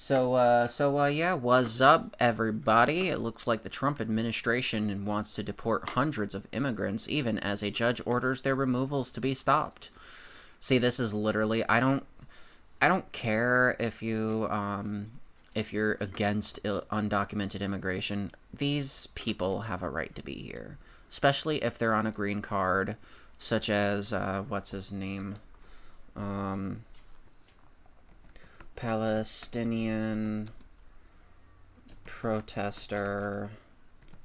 Yeah, what's up, everybody? It looks like the Trump administration wants to deport hundreds of immigrants, even as a judge orders their removals to be stopped. See, this is literally, I don't care if you're against undocumented immigration. These people have a right to be here, especially if they're on a green card, such as, what's his name? Palestinian protester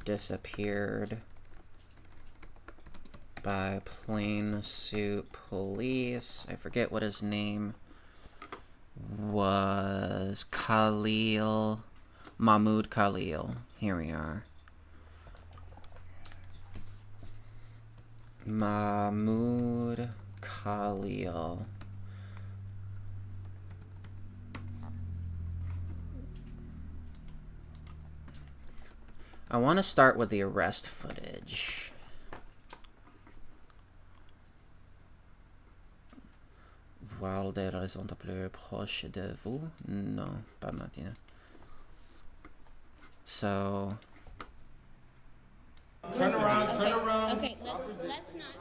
disappeared by plain suit police. I forget what his name was. Khalil. Mahmoud Khalil. Here we are. Mahmoud Khalil. I want to start with the arrest footage. Voir des raisons de plus proche de vous? Non, pas maintenant. So... Turn around, okay. turn around. Okay, let's not.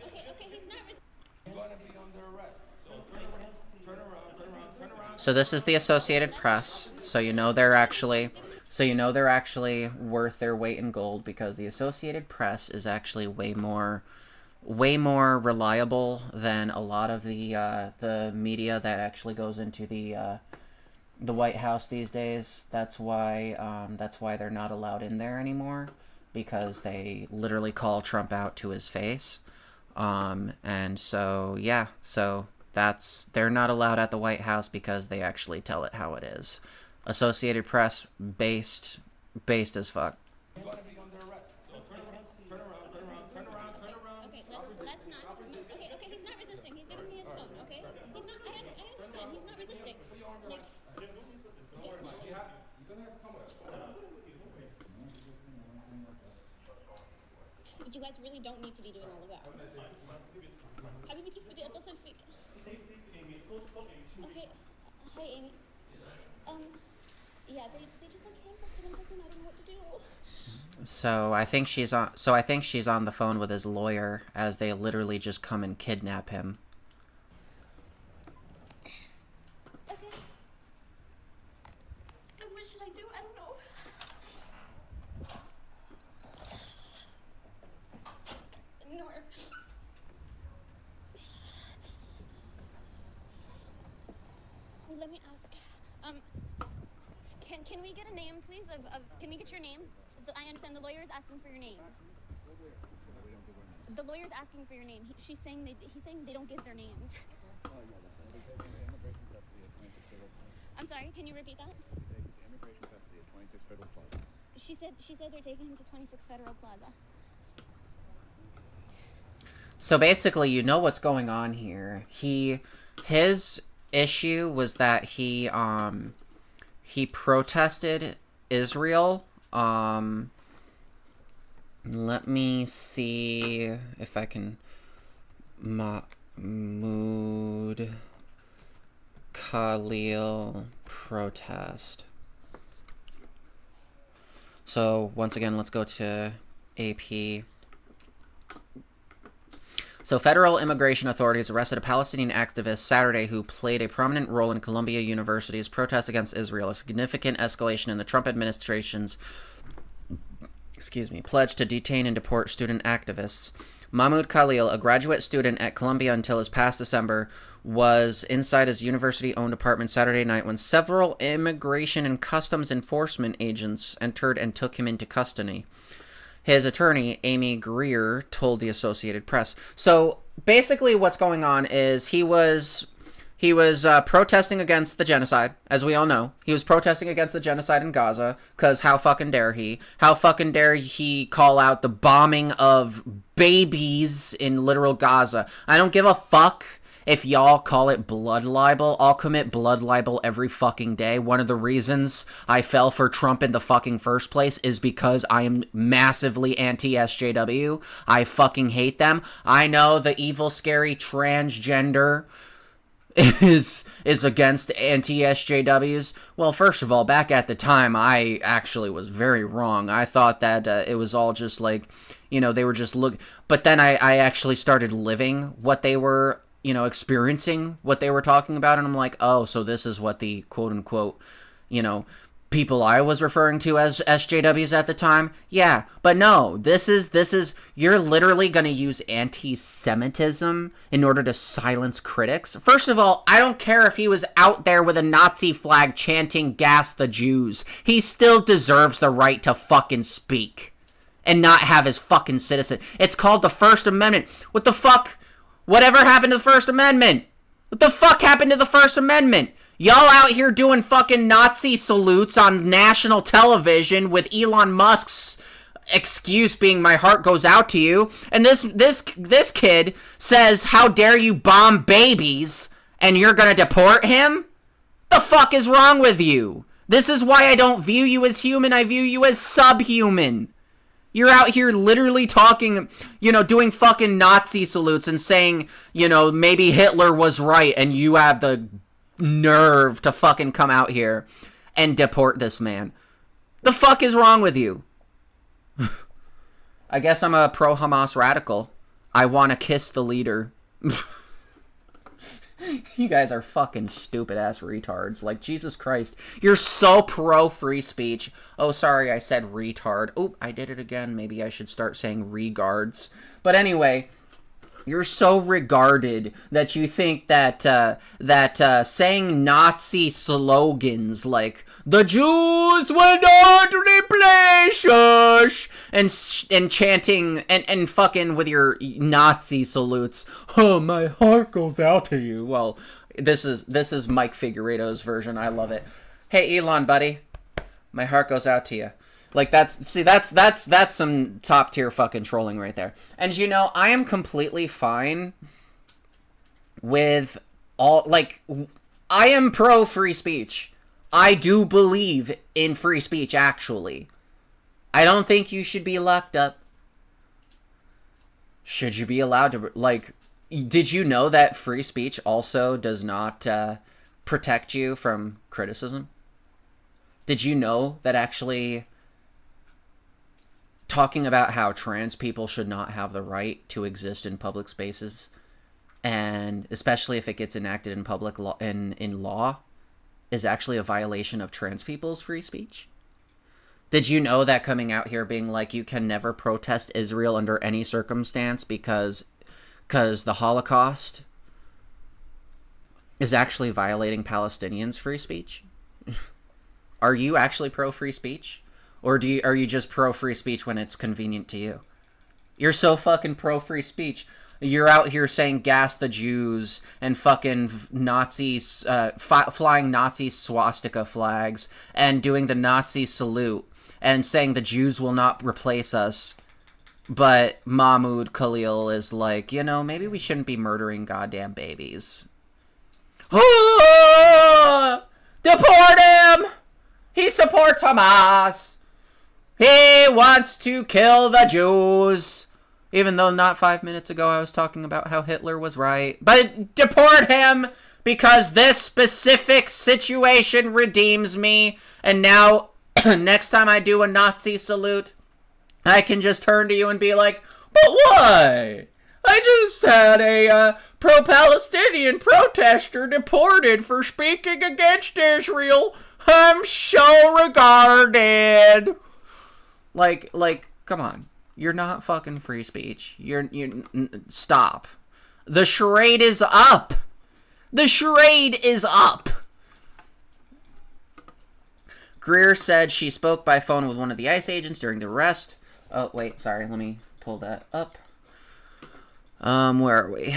Okay, he's not. You're going to be under arrest. So turn around. So this is the Associated Press. So you know they're actually worth their weight in gold, because the Associated Press is actually way more reliable than a lot of the media that actually goes into the White House these days. That's why they're not allowed in there anymore, because they literally call Trump out to his face. And so yeah, so they're not allowed at the White House because they actually tell it how it is. Associated Press, based as fuck. You're going to be under arrest. So turn around. Okay, let's not. Okay, he's not resisting. He's giving me his phone. Okay, he's not. I understand. He's not resisting. Like, You're going to have to come with us. you guys really don't need to be doing all of that. حبيبي كيف بدي اتصل فيك؟ Okay, hi Amy. Yeah, they just like handcuffed him. I don't know what to do. So I think she's on the phone with his lawyer, as they literally just come and kidnap him. Okay. What should I do? I don't know. Nor. Let me ask. Can we get a name, please? Can we get your name? I understand the lawyer is asking for your name. The lawyer's asking for your name. He's saying they don't give their names. I'm sorry. Can you repeat that? Immigration custody at 26 Federal Plaza. She said they're taking him to 26 Federal Plaza. So basically, you know what's going on here. His issue was that he protested Israel. Let me see if I can. Mahmoud Khalil protest. So once again, let's go to AP. So federal immigration authorities arrested a Palestinian activist Saturday who played a prominent role in Columbia University's protest against Israel, a significant escalation in the Trump administration's pledge to detain and deport student activists. Mahmoud Khalil, a graduate student at Columbia until his past December, was inside his university-owned apartment Saturday night when several immigration and customs enforcement agents entered and took him into custody. His attorney, Amy Greer, told the Associated Press. So basically what's going on is he was protesting against the genocide, as we all know. He was protesting against the genocide in Gaza, because how fucking dare he? How fucking dare he call out the bombing of babies in literal Gaza? I don't give a fuck if y'all call it blood libel. I'll commit blood libel every fucking day. One of the reasons I fell for Trump in the fucking first place is because I am massively anti-SJW. I fucking hate them. I know the evil, scary transgender is against anti-SJWs. Well, first of all, back at the time, I actually was very wrong. I thought that it was all just like, they were just but then I actually started living what they were, experiencing what they were talking about, and I'm like, oh, so this is what the quote-unquote, people I was referring to as SJWs at the time. Yeah, but no, this is you're literally going to use anti-Semitism in order to silence critics. First of all, I don't care if he was out there with a Nazi flag chanting "Gas the Jews." He still deserves the right to fucking speak and not have his fucking citizen. It's called the First Amendment. What the fuck? Whatever happened to the First Amendment? What the fuck happened to the First Amendment? Y'all out here doing fucking Nazi salutes on national television with Elon Musk's excuse being "my heart goes out to you," and this kid says, "How dare you bomb babies," and you're gonna deport him? The fuck is wrong with you? This is why I don't view you as human. I view you as subhuman. You're out here literally talking, doing fucking Nazi salutes and saying, maybe Hitler was right, and you have the nerve to fucking come out here and deport this man. The fuck is wrong with you? I guess I'm a pro-Hamas radical. I want to kiss the leader. You guys are fucking stupid-ass retards. Like, Jesus Christ. You're so pro-free speech. Oh, sorry, I said retard. Oh, I did it again. Maybe I should start saying regards. But anyway, you're so regarded that you think that saying Nazi slogans like "the Jews will not replace us" and chanting and fucking with your Nazi salutes, "Oh, my heart goes out to you." Well, this is Mike Figueredo's version. I love it. Hey, Elon, buddy, my heart goes out to you. Like, that's some top tier fucking trolling right there. And I am completely fine with all, like, I am pro free speech. I do believe in free speech, actually. I don't think you should be locked up. Should you be allowed to, like, did you know that free speech also does not protect you from criticism? Did you know that actually talking about how trans people should not have the right to exist in public spaces, and especially if it gets enacted in public law, in law, is actually a violation of trans people's free speech? Did you know that coming out here being like, you can never protest Israel under any circumstance because the Holocaust is actually violating Palestinians' free speech? Are you actually pro-free speech? Or are you just pro-free speech when it's convenient to you? You're so fucking pro-free speech. You're out here saying "gas the Jews" and fucking Nazis, flying Nazi swastika flags and doing the Nazi salute and saying the Jews will not replace us. But Mahmoud Khalil is like, maybe we shouldn't be murdering goddamn babies. Deport him! He supports Hamas! He wants to kill the Jews! Even though not 5 minutes ago I was talking about how Hitler was right. But deport him because this specific situation redeems me. And now, next time I do a Nazi salute, I can just turn to you and be like, "But why? I just had a pro-Palestinian protester deported for speaking against Israel. I'm so regarded." Like, come on. You're not fucking free speech. Stop. The charade is up. The charade is up. Greer said she spoke by phone with one of the ICE agents during the arrest. Oh, wait, sorry. Let me pull that up. Where are we?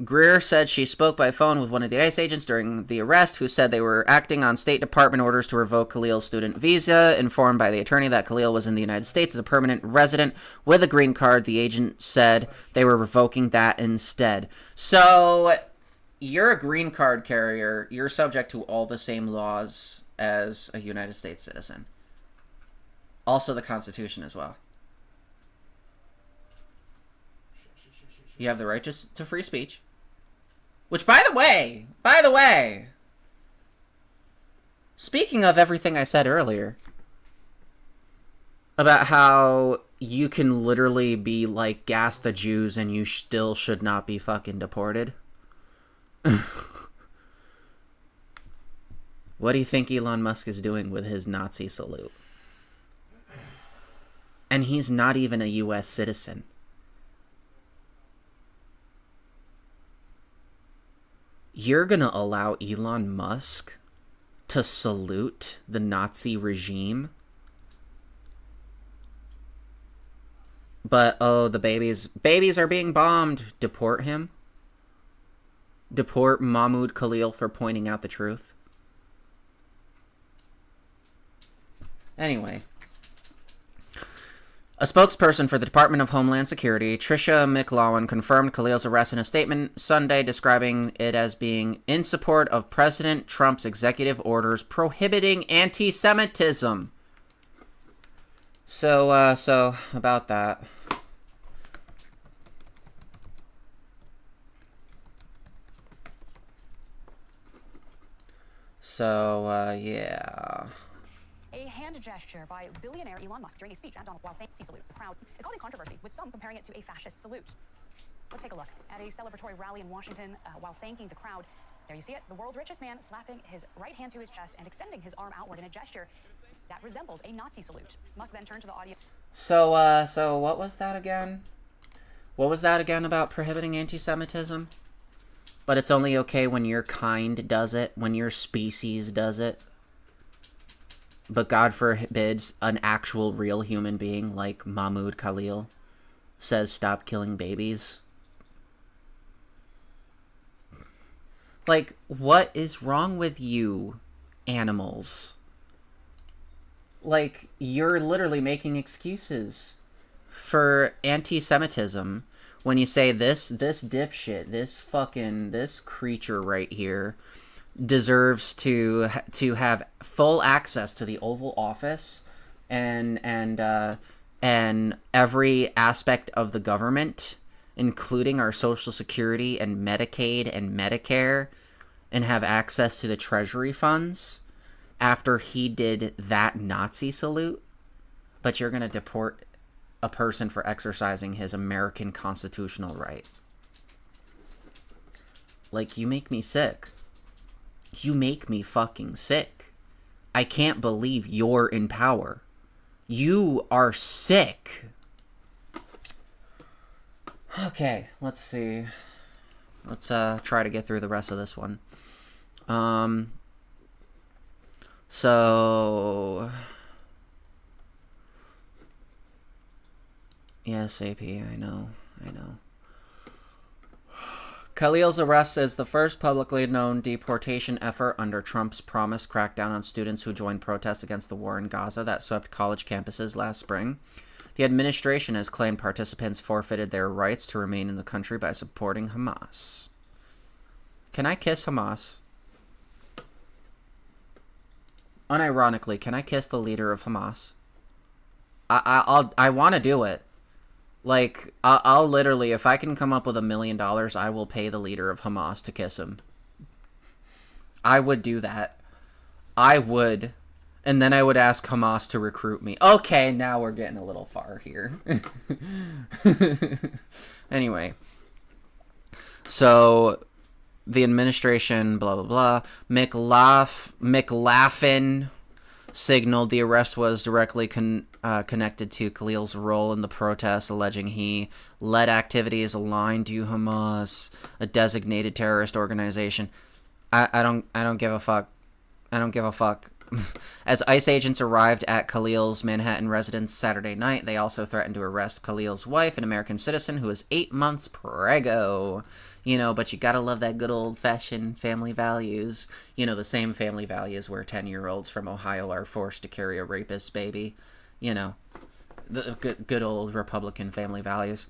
Greer said she spoke by phone with one of the ICE agents during the arrest, who said they were acting on State Department orders to revoke Khalil's student visa. Informed by the attorney that Khalil was in the United States as a permanent resident with a green card, the agent said they were revoking that instead. So, you're a green card carrier. You're subject to all the same laws as a United States citizen. Also the Constitution as well. You have the right to free speech, Which, by the way, speaking of everything I said earlier about how you can literally be like, gas the Jews and you still should not be fucking deported. What do you think Elon Musk is doing with his Nazi salute? And he's not even a U.S. citizen. You're gonna allow Elon Musk to salute the Nazi regime? But, oh, the babies are being bombed. Deport him? Deport Mahmoud Khalil for pointing out the truth? Anyway. A spokesperson for the Department of Homeland Security, Tricia McLaughlin, confirmed Khalil's arrest in a statement Sunday, describing it as being in support of President Trump's executive orders prohibiting anti-Semitism. So about that. Yeah. A hand gesture by billionaire Elon Musk during a speech at Donald while thanking salute. The crowd is causing controversy, with some comparing it to a fascist salute. Let's take a look at a celebratory rally in Washington while thanking the crowd. There you see it, the world's richest man slapping his right hand to his chest and extending his arm outward in a gesture that resembled a Nazi salute. Musk then turned to the audience. So what was that again? What was that again about prohibiting anti-Semitism? But it's only okay when your kind does it, when your species does it. But God forbids an actual real human being like Mahmoud Khalil says stop killing babies. Like, what is wrong with you, animals? Like, you're literally making excuses for anti-Semitism when you say this dipshit, this creature right here deserves to have full access to the Oval Office and every aspect of the government, including our Social Security and Medicaid and Medicare, and have access to the Treasury funds after he did that Nazi salute. But you're going to deport a person for exercising his American constitutional right. Like, you make me sick. You make me fucking sick. I can't believe you're in power. You are sick. Okay, let's see. Let's try to get through the rest of this one. So yes, AP, I know. Khalil's arrest is the first publicly known deportation effort under Trump's promised crackdown on students who joined protests against the war in Gaza that swept college campuses last spring. The administration has claimed participants forfeited their rights to remain in the country by supporting Hamas. Can I kiss Hamas? Unironically, can I kiss the leader of Hamas? I want to do it. Like, I'll literally, if I can come up with $1 million, I will pay the leader of Hamas to kiss him. I would do that. I would. And then I would ask Hamas to recruit me. Okay, now we're getting a little far here. Anyway. So, the administration, blah, blah, blah. McLaughlin signaled the arrest was directly connected to Khalil's role in the protests, alleging he led activities aligned to Hamas, a designated terrorist organization. I don't give a fuck. I don't give a fuck. As ICE agents arrived at Khalil's Manhattan residence Saturday night, they also threatened to arrest Khalil's wife, an American citizen who is 8 months preggo. You know, but you gotta love that good old-fashioned family values. You know, the same family values where 10-year-olds from Ohio are forced to carry a rapist baby. You know, the good old Republican family values.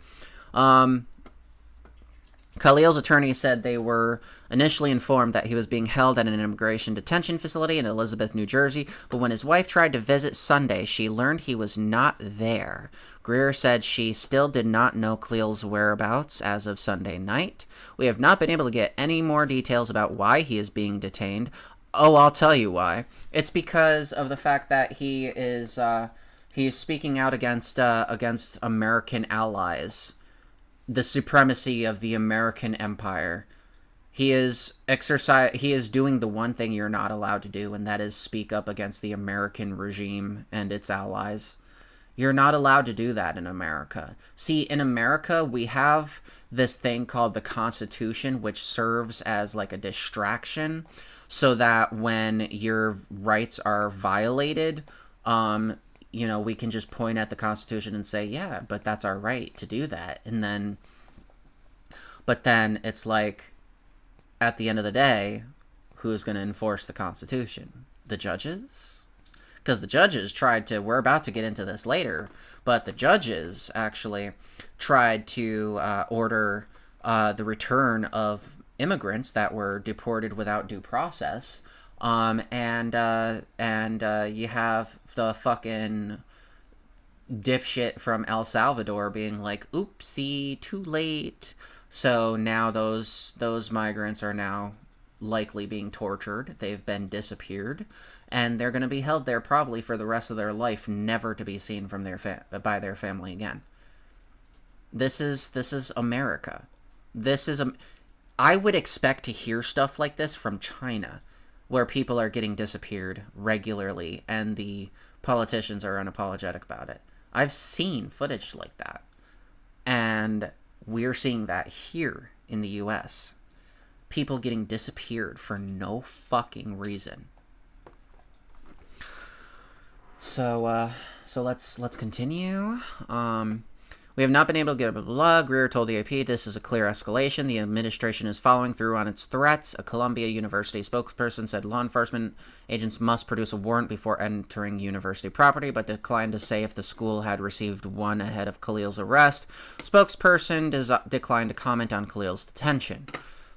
Khalil's attorney said they were initially informed that he was being held at an immigration detention facility in Elizabeth, New Jersey, but when his wife tried to visit Sunday, she learned he was not there. Greer said she still did not know Khalil's whereabouts as of Sunday night. We have not been able to get any more details about why he is being detained. Oh, I'll tell you why. It's because of the fact that he is speaking out against American allies, the supremacy of the American empire. He is doing the one thing you're not allowed to do, and that is speak up against the American regime and its allies. You're not allowed to do that in America. See, in America, we have this thing called the Constitution, which serves as like a distraction so that when your rights are violated, we can just point at the Constitution and say, yeah, but that's our right to do that. But then it's like, at the end of the day, who's going to enforce the Constitution? The judges? Because the judges we're about to get into this later, but the judges actually tried to order the return of immigrants that were deported without due process. And you have the fucking dipshit from El Salvador being like, oopsie, too late. So now those migrants are now likely being tortured. They've been disappeared, and they're going to be held there probably for the rest of their life, never to be seen from by their family again. This is America. I would expect to hear stuff like this from China, where people are getting disappeared regularly and the politicians are unapologetic about it. I've seen footage like that. And we're seeing that here in the US. People getting disappeared for no fucking reason. So let's continue. We have not been able to get a blah. Greer told the AP this is a clear escalation. The administration is following through on its threats. A Columbia University spokesperson said law enforcement agents must produce a warrant before entering university property, but declined to say if the school had received one ahead of Khalil's arrest. Spokesperson declined to comment on Khalil's detention.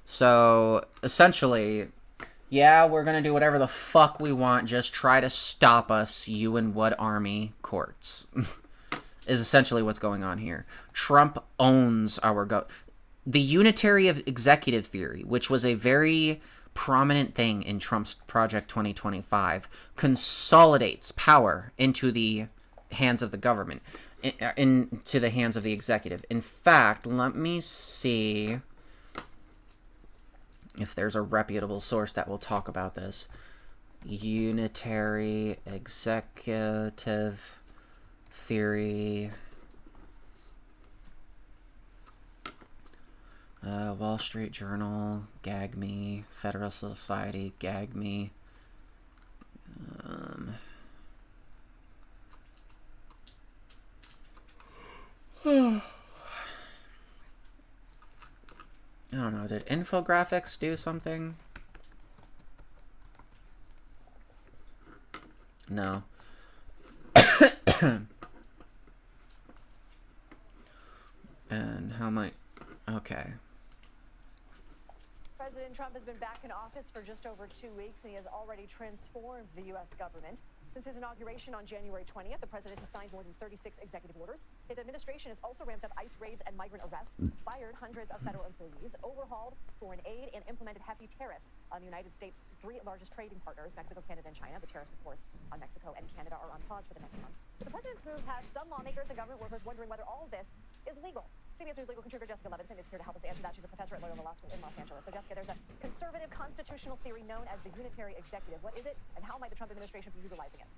So, essentially, yeah, we're going to do whatever the fuck we want. Just try to stop us, you and what army courts. Is essentially what's going on here. Trump owns our the unitary of executive theory, which was a very prominent thing in Trump's Project 2025, consolidates power into the hands of the government, into the hands of the executive. In fact, let me see if there's a reputable source that will talk about this. Unitary executive theory. Wall Street Journal, gag me. Federal Society, gag me. I don't know, did infographics do something? No. And how am I... Okay. President Trump has been back in office for just over 2 weeks, and he has already transformed the U.S. government. Since his inauguration on January 20th, the president has signed more than 36 executive orders. His administration has also ramped up ICE raids and migrant arrests, fired hundreds of federal employees, overhauled foreign aid, and implemented hefty tariffs on the United States' three largest trading partners, Mexico, Canada, and China. The tariffs, of course, on Mexico and Canada are on pause for the next month. But the president's moves have some lawmakers and government workers wondering whether all of this is legal. CBS News legal contributor Jessica Levinson is here to help us answer that. She's a professor at Loyola Law School in Los Angeles. So, Jessica, there's a conservative constitutional theory known as the unitary executive. What is it, and how might the Trump administration be utilizing it?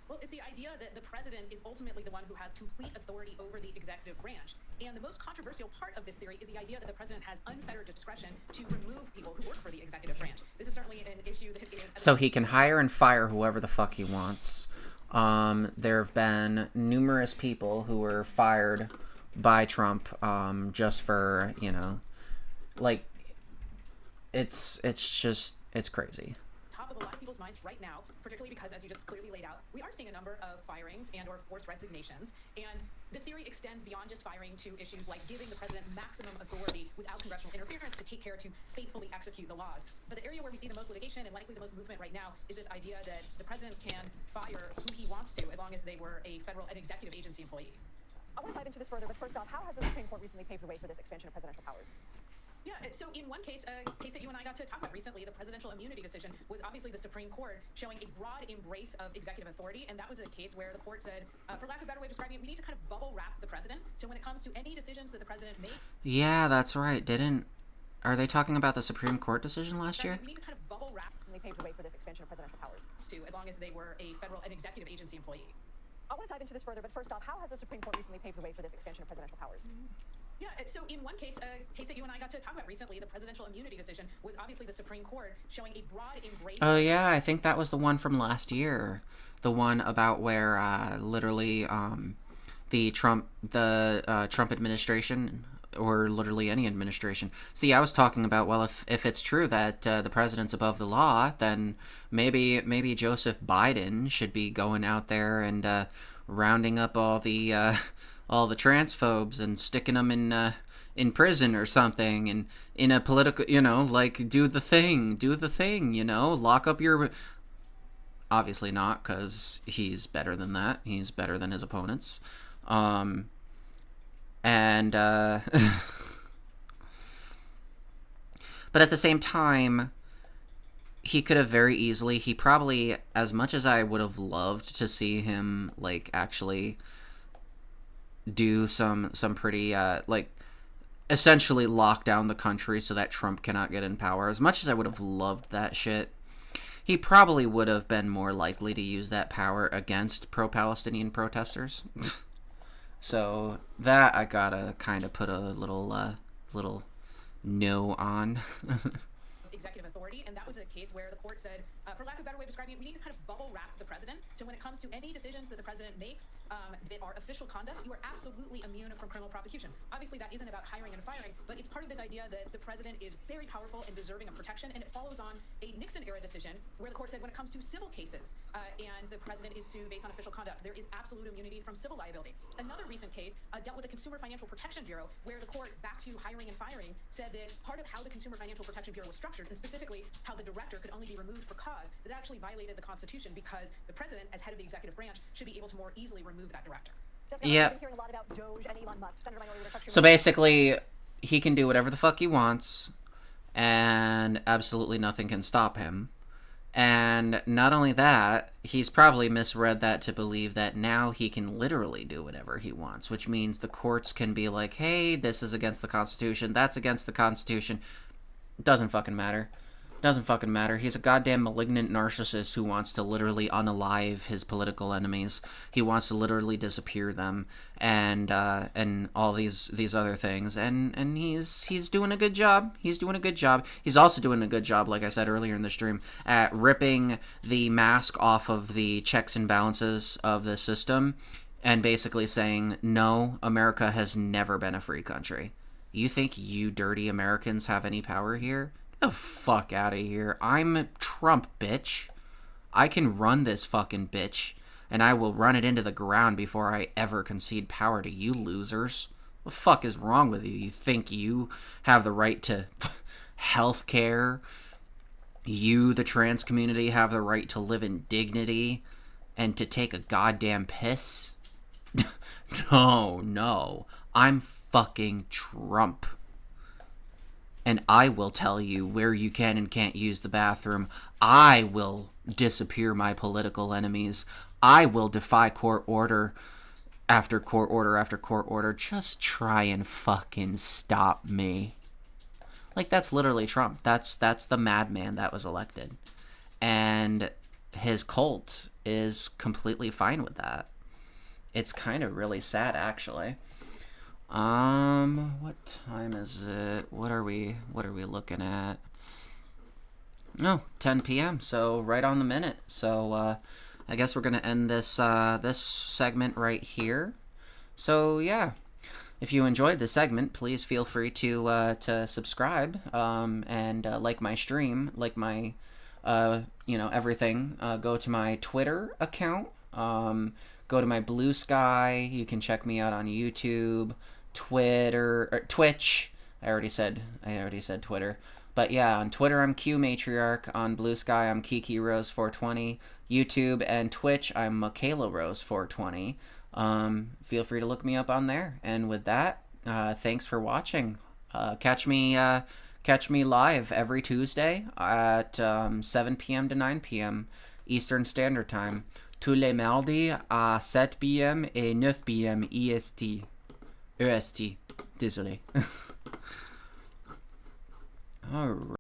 Well, it's the idea that the president is ultimately the one who has complete authority over the executive branch. And the most controversial part of this theory is the idea that the president has unfettered discretion to remove people who work for the executive branch. This is certainly an issue that is... So he can hire and fire whoever the fuck he wants. There have been numerous people who were fired by Trump just for, Top top of a lot of people's minds right now, particularly because, as you just clearly laid out, we are seeing a number of firings and or forced resignations. And the theory extends beyond just firing to issues like giving the president maximum authority without congressional interference to take care to faithfully execute the laws. But the area where we see the most litigation and likely the most movement right now is this idea that the president can fire who he wants to as long as they were an executive agency employee. I want to dive into this further, but first off, how has the Supreme Court recently paved the way for this expansion of presidential powers? Yeah, so in one case, a case that you and I got to talk about recently, the presidential immunity decision was obviously the Supreme Court showing a broad embrace of executive authority, and that was a case where the court said, for lack of a better way of describing it, we need to kind of bubble wrap the president. So when it comes to any decisions that the president makes... Yeah, that's right. Are they talking about the Supreme Court decision last year? We need to kind of bubble wrap... And they paved the way for this expansion of presidential powers. ...as long as they were an executive agency employee. I want to dive into this further, but first off, how has the Supreme Court recently paved the way for this expansion of presidential powers? Yeah, so in one case, a case that you and I got to talk about recently, the presidential immunity decision was obviously the Supreme Court showing a broad embrace... Oh, yeah, I think that was the one from last year. The one about where, literally, the Trump administration, or literally any administration... See, I was talking about, well, if it's true that the president's above the law, then maybe Joseph Biden should be going out there and rounding up all the transphobes and sticking them in prison or something, and in a political, like, do the thing, lock up your... Obviously not, because he's better than that. He's better than his opponents. But at the same time, he could have very easily, he probably, as much as I would have loved to see him, like, actually do some pretty, essentially lock down the country so that Trump cannot get in power. As much as I would have loved that shit, he probably would have been more likely to use that power against pro-Palestinian protesters. So that I gotta kind of put a little no on. Executive authority, and that was a case where the court said, for lack of a better way of describing it, we need to kind of bubble wrap the president. So when it comes to any decisions that the president makes that are official conduct, you are absolutely immune from criminal prosecution. Obviously, that isn't about hiring and firing, but it's part of this idea that the president is very powerful and deserving of protection, and it follows on a Nixon-era decision where the court said when it comes to civil cases and the president is sued based on official conduct, there is absolute immunity from civil liability. Another recent case dealt with the Consumer Financial Protection Bureau, where the court, back to hiring and firing, said that part of how the Consumer Financial Protection Bureau was structured, and specifically how the director could only be removed for cause, that actually violated the Constitution because the president, as head of the executive branch, should be able to more easily remove that director. Yeah. Hearing a lot about Doge and Elon Musk. Senator Minority Leader, So basically, he can do whatever the fuck he wants, and absolutely nothing can stop him. And not only that, he's probably misread that to believe that now he can literally do whatever he wants, which means the courts can be like, hey, this is against the Constitution, that's against the Constitution. Doesn't fucking matter. Doesn't fucking matter. He's a goddamn malignant narcissist who wants to literally unalive his political enemies. He wants to literally disappear them, and all these other things. And he's doing a good job. He's doing a good job. He's also doing a good job, like I said earlier in the stream, at ripping the mask off of the checks and balances of the system, and basically saying, no, America has never been a free country. You think you dirty Americans have any power here? Get the fuck out of here. I'm Trump, bitch. I can run this fucking bitch, and I will run it into the ground before I ever concede power to you losers. What the fuck is wrong with you? You think you have the right to health care? You, the trans community, have the right to live in dignity and to take a goddamn piss? No. I'm fucking Trump. And I will tell you where you can and can't use the bathroom. I will disappear my political enemies. I will defy court order after court order after court order. Just try and fucking stop me. Like, that's literally Trump. That's the madman that was elected. And his cult is completely fine with that. It's kind of really sad, actually. What time is it? What are we looking at? No, 10 p.m. So right on the minute. So I guess we're gonna end this this segment right here. So yeah, if you enjoyed the segment, please feel free to subscribe and like my stream, like my everything, go to my Twitter account. Go to my Blue Sky. You can check me out on YouTube, Twitter, or Twitch. I already said Twitter. But yeah, on Twitter I'm Q Matriarch. On Blue Sky I'm Kiki Rose 420. YouTube and Twitch I'm Michaela Rose 420. Feel free to look me up on there. And with that, thanks for watching. Catch me live every Tuesday at 7 p.m. to 9 p.m. Eastern Standard Time. Tous les mardis à 7 p.m. et 9 p.m. EST. EST. Désolé. All right.